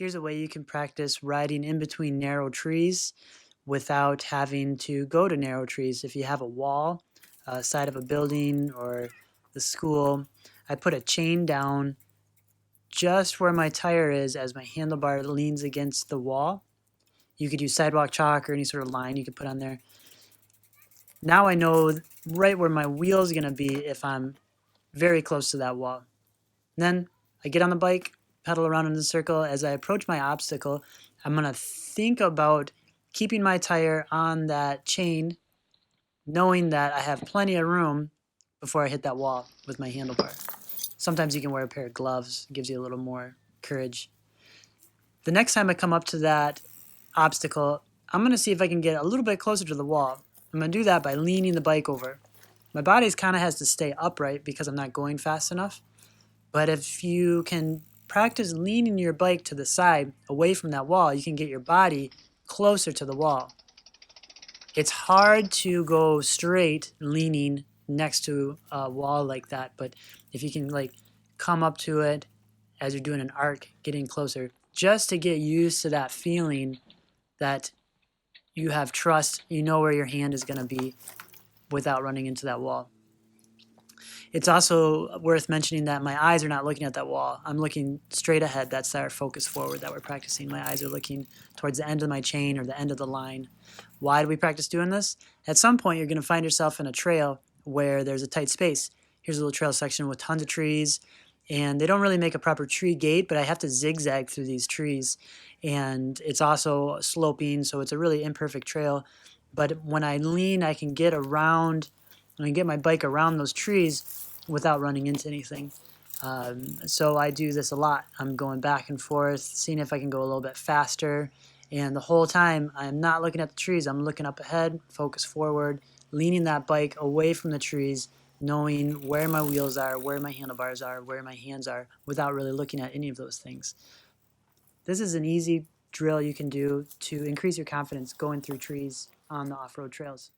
Here's a way you can practice riding in between narrow trees without having to go to narrow trees. If you have a wall, side of a building or the school, I put a chain down just where my tire is as my handlebar leans against the wall. You could use sidewalk chalk or any sort of line you could put on there. Now I know right where my wheel is going to be if I'm very close to that wall. Then I get on the bike, pedal around in a circle. As I approach my obstacle, I'm going to think about keeping my tire on that chain, knowing that I have plenty of room before I hit that wall with my handlebar. Sometimes you can wear a pair of gloves, it gives you a little more courage. The next time I come up to that obstacle, I'm going to see if I can get a little bit closer to the wall. I'm going to do that by leaning the bike over. My body kind of has to stay upright because I'm not going fast enough. But if you can practice leaning your bike to the side away from that wall, you can get your body closer to the wall. It's hard to go straight leaning next to a wall like that, but if you can like come up to it as you're doing an arc, getting closer, just to get used to that feeling that you have trust, you know where your hand is going to be without running into that wall. It's also worth mentioning that my eyes are not looking at that wall. I'm looking straight ahead. That's our focus forward that we're practicing. My eyes are looking towards the end of my chain or the end of the line. Why do we practice doing this? At some point, you're going to find yourself in a trail where there's a tight space. Here's a little trail section with tons of trees, and they don't really make a proper tree gate, but I have to zigzag through these trees. And it's also sloping, so it's a really imperfect trail. But when I lean, I can get around, I can get my bike around those trees without running into anything. So I do this a lot. I'm going back and forth, seeing if I can go a little bit faster. And the whole time, I'm not looking at the trees. I'm looking up ahead, focus forward, leaning that bike away from the trees, knowing where my wheels are, where my handlebars are, where my hands are, without really looking at any of those things. This is an easy drill you can do to increase your confidence going through trees on the off-road trails.